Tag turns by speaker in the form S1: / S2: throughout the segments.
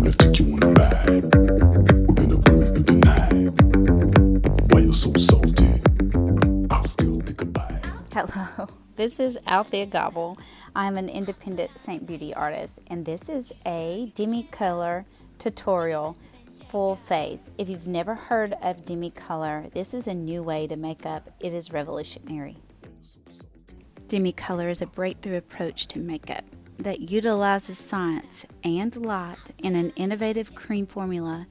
S1: wanna take you on a ride. We're gonna burn through the night. Why you're so salty? I'll still take a bite.
S2: Hello, this is Althea Gobble. I'm an independent Saint Beauty artist, and this is a Demi Colour tutorial full face. If you've never heard of Demi Colour, this is a new way to make up. It is revolutionary. Demi Colour is a breakthrough approach to makeup that utilizes science and light in an innovative cream formula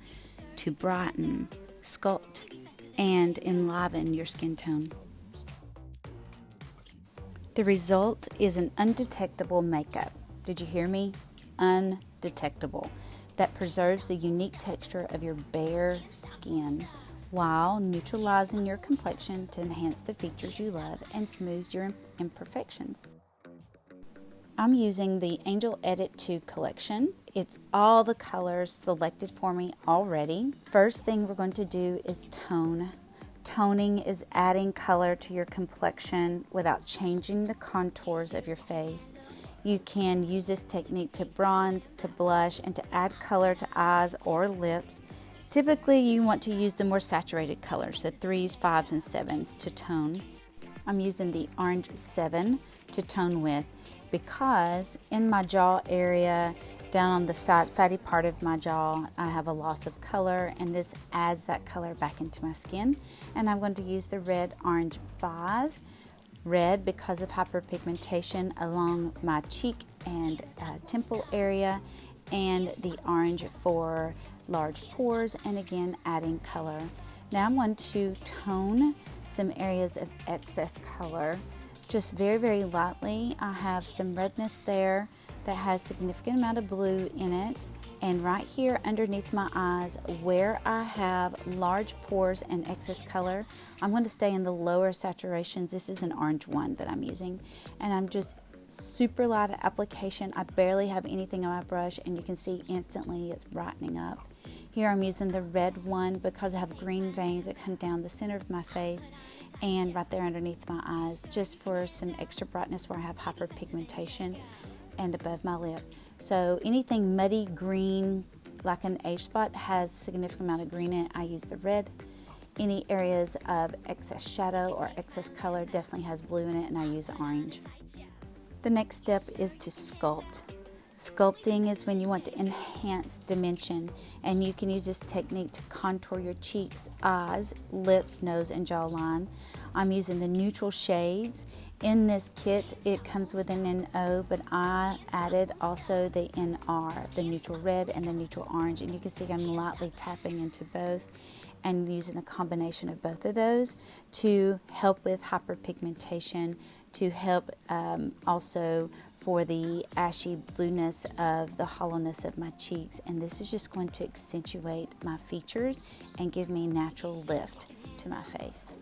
S2: to brighten, sculpt, and enliven your skin tone. The result is an undetectable makeup. Did you hear me? Undetectable. That preserves the unique texture of your bare skin while neutralizing your complexion to enhance the features you love and smooth your imperfections. I'm using the Angel Edit 2 collection. It's all the colors selected for me already. First thing we're going to do is tone. Toning is adding color to your complexion without changing the contours of your face. You can use this technique to bronze, to blush, and to add color to eyes or lips. Typically, you want to use the more saturated colors, the 3s, 5s, and 7s to tone. I'm using the orange 7 to tone with because in my jaw area, down on the side, fatty part of my jaw, I have a loss of color, and this adds that color back into my skin. And I'm going to use the red orange 5. Red because of hyperpigmentation along my cheek and temple area, and the orange for large pores, and again adding color. Now I'm going to tone some areas of excess color just very lightly. I have some redness there that has significant amount of blue in it, and right here underneath my eyes where I have large pores and excess color, I'm going to stay in the lower saturations. This is an orange 1 that I'm using, and I'm just super light application. I barely have anything on my brush, and you can see instantly it's brightening up. Here I'm using the red 1 because I have green veins that come down the center of my face and right there underneath my eyes, just for some extra brightness where I have hyperpigmentation, and above my lip. So anything muddy green like an age spot has significant amount of green in it, I use the red. Any areas of excess shadow or excess color definitely has blue in it, and I use orange. The next step is to sculpt. Sculpting is when you want to enhance dimension, and you can use this technique to contour your cheeks, eyes, lips, nose, and jawline. I'm using the neutral shades. In this kit, it comes with an NO, but I added also the NR, the neutral red and the neutral orange, and you can see I'm lightly tapping into both and using a combination of both of those to help with hyperpigmentation, to help also for the ashy blueness of the hollowness of my cheeks. And this is just going to accentuate my features and give me natural lift to my face.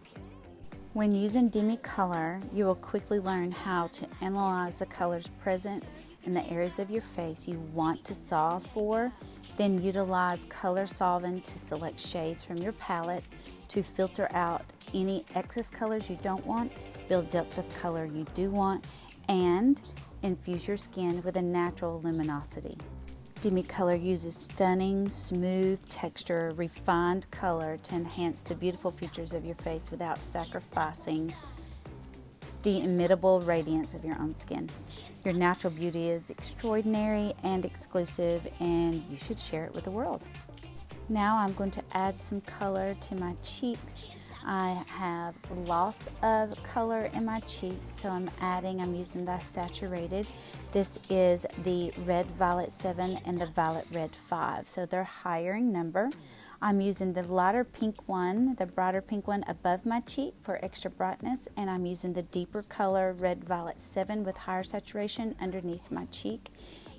S2: When using Demi Colour, you will quickly learn how to analyze the colors present in the areas of your face you want to solve for, then utilize color solving to select shades from your palette to filter out any excess colors you don't want, build depth of color you do want, and infuse your skin with a natural luminosity. Demi Colour uses stunning, smooth texture, refined color to enhance the beautiful features of your face without sacrificing the inimitable radiance of your own skin. Your natural beauty is extraordinary and exclusive, and you should share it with the world. Now I'm going to add some color to my cheeks. I have loss of color in my cheeks, so I'm using the saturated. This is the red violet 7 and the violet red 5, so they're higher in number. I'm using the lighter pink one, the brighter pink one above my cheek for extra brightness, and I'm using the deeper color red violet 7 with higher saturation underneath my cheek.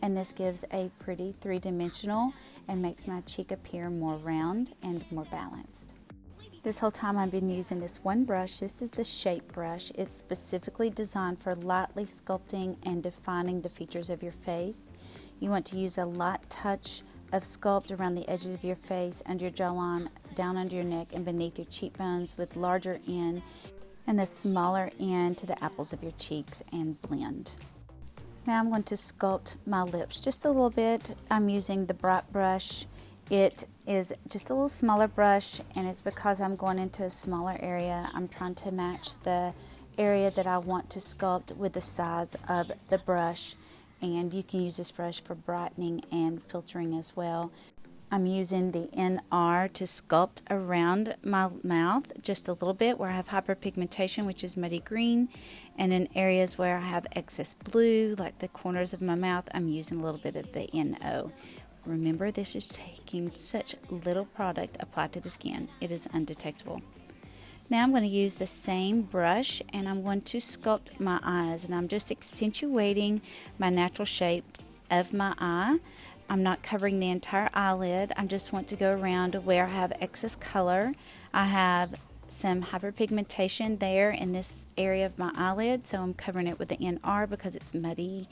S2: And this gives a pretty three-dimensional and makes my cheek appear more round and more balanced. This whole time I've been using this one brush. This is the shape brush. It's specifically designed for lightly sculpting and defining the features of your face. You want to use a light touch of sculpt around the edges of your face, under your jawline, down under your neck, and beneath your cheekbones, with larger end and the smaller end to the apples of your cheeks, and blend. Now I'm going to sculpt my lips just a little bit. I'm using the bright brush. It is just a little smaller brush, and it's because I'm going into a smaller area. I'm trying to match the area that I want to sculpt with the size of the brush, and you can use this brush for brightening and filtering as well. I'm using the NR to sculpt around my mouth just a little bit where I have hyperpigmentation, which is muddy green, and in areas where I have excess blue, like the corners of my mouth, I'm using a little bit of the NO. Remember, this is taking such little product applied to the skin. It is undetectable. Now I'm going to use the same brush and I'm going to sculpt my eyes, and I'm just accentuating my natural shape of my eye. I'm not covering the entire eyelid. I just want to go around where I have excess color. I have some hyperpigmentation there in this area of my eyelid, so I'm covering it with the NR because it's muddy,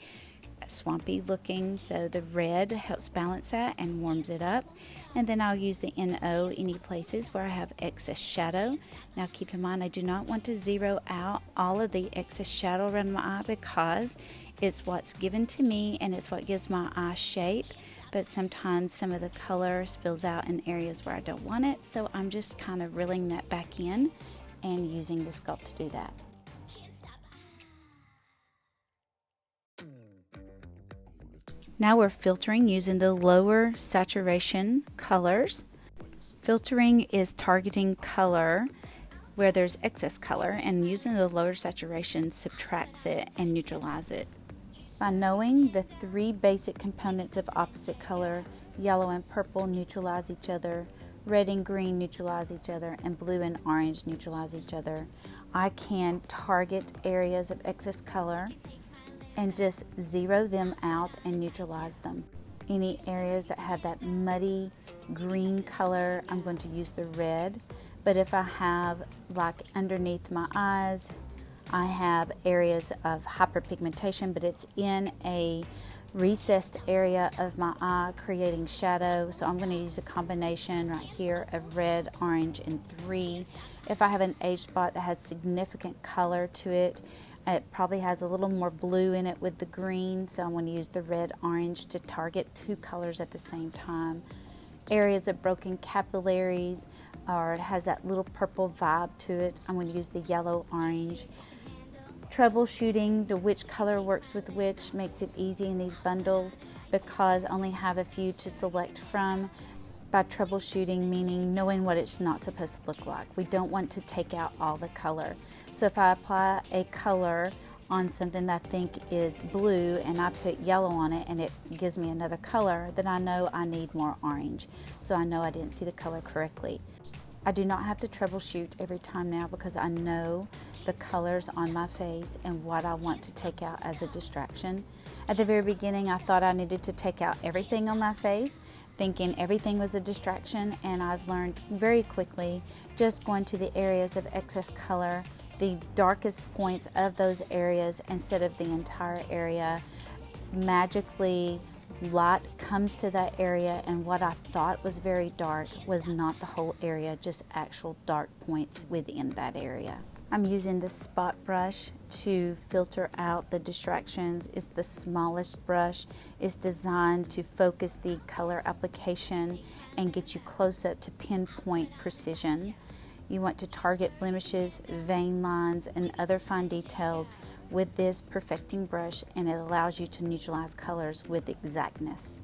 S2: swampy looking, so the red helps balance that and warms it up. And then I'll use the NO any places where I have excess shadow. Now keep in mind, I do not want to zero out all of the excess shadow around my eye because it's what's given to me and it's what gives my eye shape, but sometimes some of the color spills out in areas where I don't want it, so I'm just kind of reeling that back in and using the sculpt to do that. Now we're filtering using the lower saturation colors. Filtering is targeting color where there's excess color, and using the lower saturation subtracts it and neutralizes it. By knowing the three basic components of opposite color, yellow and purple neutralize each other, red and green neutralize each other, and blue and orange neutralize each other, I can target areas of excess color and just zero them out and neutralize them. Any areas that have that muddy green color, I'm going to use the red. But if I have, like underneath my eyes, I have areas of hyperpigmentation, but it's in a recessed area of my eye creating shadow, so I'm going to use a combination right here of red, orange, and 3. If I have an age spot that has significant color to it, it probably has a little more blue in it with the green, so I'm going to use the red, orange to target 2 colors at the same time. Areas of broken capillaries, or it has that little purple vibe to it, I'm going to use the yellow, orange. Troubleshooting the which color works with which makes it easy in these bundles because I only have a few to select from. By troubleshooting, meaning knowing what it's not supposed to look like. We don't want to take out all the color. So if I apply a color on something that I think is blue and I put yellow on it and it gives me another color, then I know I need more orange. So I know I didn't see the color correctly. I do not have to troubleshoot every time now because I know the colors on my face and what I want to take out as a distraction. At the very beginning, I thought I needed to take out everything on my face, thinking everything was a distraction, and I've learned very quickly just going to the areas of excess color, the darkest points of those areas instead of the entire area. Magically, light comes to that area, and what I thought was very dark was not the whole area, just actual dark points within that area. I'm using the spot brush to filter out the distractions. It's the smallest brush. It's designed to focus the color application and get you close up to pinpoint precision. You want to target blemishes, vein lines, and other fine details with this perfecting brush, and it allows you to neutralize colors with exactness.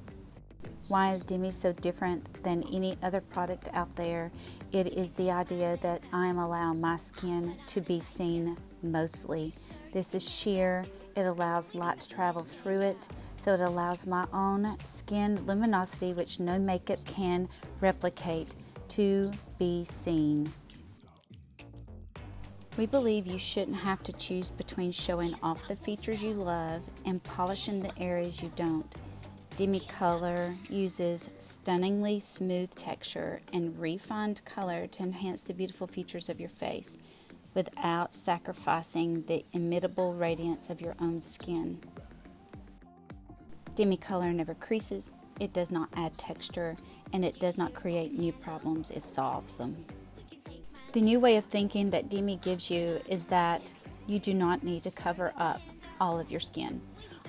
S2: Why is Demi so different than any other product out there? It is the idea that I am allowing my skin to be seen mostly. This is sheer. It allows light to travel through it, so it allows my own skin luminosity, which no makeup can replicate, to be seen. We believe you shouldn't have to choose between showing off the features you love and polishing the areas you don't. Demi Colour uses stunningly smooth texture and refined color to enhance the beautiful features of your face without sacrificing the inimitable radiance of your own skin. Demi Colour never creases, it does not add texture, and it does not create new problems, it solves them. The new way of thinking that Demi gives you is that you do not need to cover up all of your skin.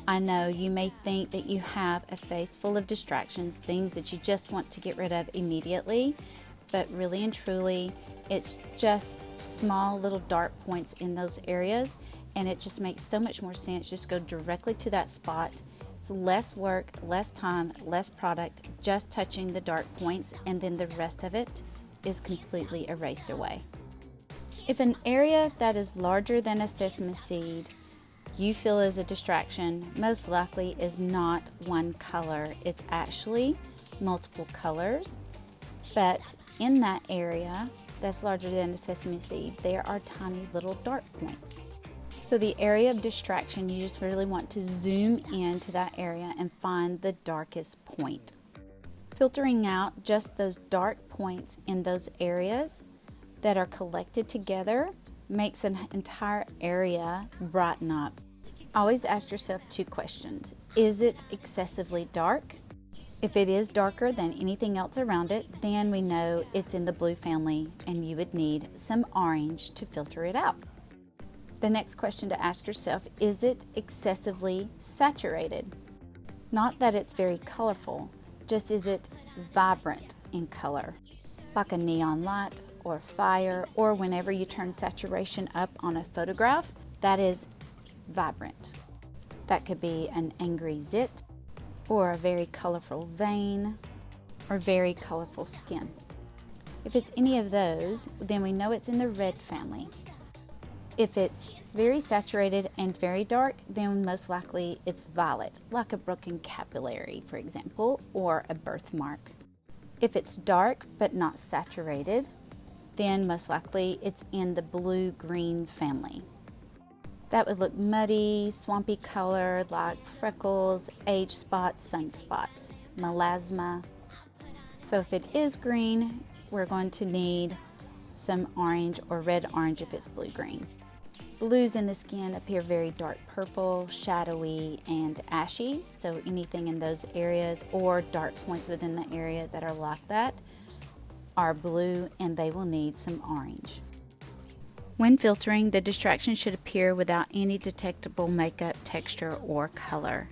S2: I know you may think that you have a face full of distractions, things that you just want to get rid of immediately, but really and truly, it's just small little dark points in those areas, and it just makes so much more sense. Just go directly to that spot. It's less work, less time, less product, just touching the dark points, and then the rest of it is completely erased away. If an area that is larger than a sesame seed you feel is a distraction, most likely is not one color. It's actually multiple colors, but in that area that's larger than a sesame seed, there are tiny little dark points. So the area of distraction, you just really want to zoom into that area and find the darkest point. Filtering out just those dark points in those areas that are collected together makes an entire area brighten up. Always ask yourself two questions. Is it excessively dark? If it is darker than anything else around it, then we know it's in the blue family and you would need some orange to filter it out. The next question to ask yourself, is it excessively saturated? Not that it's very colorful, just is it vibrant in color, like a neon light or fire, or whenever you turn saturation up on a photograph, that is vibrant. That could be an angry zit, or a very colorful vein, or very colorful skin. If it's any of those, then we know it's in the red family. If it's very saturated and very dark, then most likely it's violet, like a broken capillary, for example, or a birthmark. If it's dark but not saturated, then most likely it's in the blue-green family. That would look muddy, swampy colored, like freckles, age spots, sunspots, melasma. So if it is green, we're going to need some orange or red-orange if it's blue-green. Blues in the skin appear very dark purple, shadowy, and ashy. So anything in those areas or dark points within the area that are like that are blue, and they will need some orange. When filtering, the distraction should appear without any detectable makeup, texture, or color.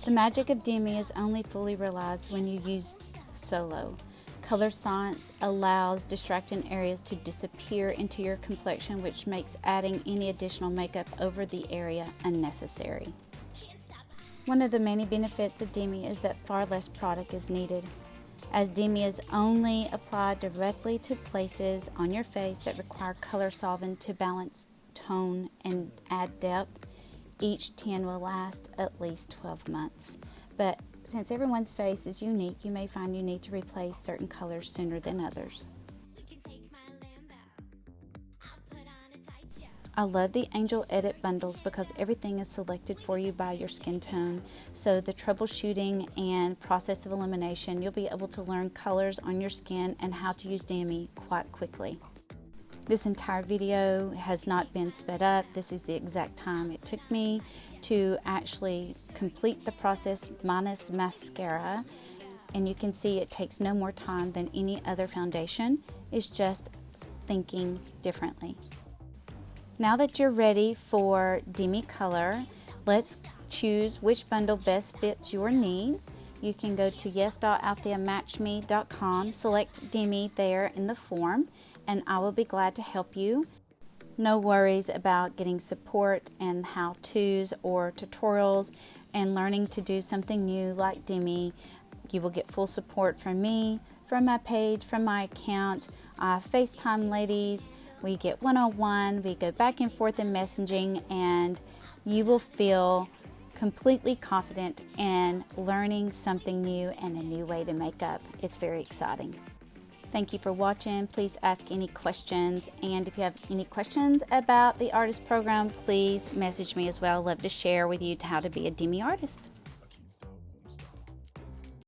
S2: The magic of Demi is only fully realized when you use solo. Color science allows distracting areas to disappear into your complexion, which makes adding any additional makeup over the area unnecessary. One of the many benefits of Demi is that far less product is needed. As Demi is only applied directly to places on your face that require color solvent to balance tone and add depth, each 10 will last at least 12 months. But since everyone's face is unique, you may find you need to replace certain colors sooner than others. I love the Angel Edit bundles because everything is selected for you by your skin tone. So the troubleshooting and process of elimination, you'll be able to learn colors on your skin and how to use Demi quite quickly. This entire video has not been sped up. This is the exact time it took me to actually complete the process minus mascara. And you can see it takes no more time than any other foundation. It's just thinking differently. Now that you're ready for Demi Colour, let's choose which bundle best fits your needs. You can go to yes.altheamatchme.com, select Demi there in the form, and I will be glad to help you. No worries about getting support and how-tos or tutorials and learning to do something new like Demi. You will get full support from me, from my page, from my account. I FaceTime ladies. We get one-on-one, we go back and forth in messaging, and you will feel completely confident in learning something new and a new way to make up. It's very exciting. Thank you for watching. Please ask any questions, and if you have any questions about the artist program, please message me as well. I'd love to share with you how to be a Demi artist.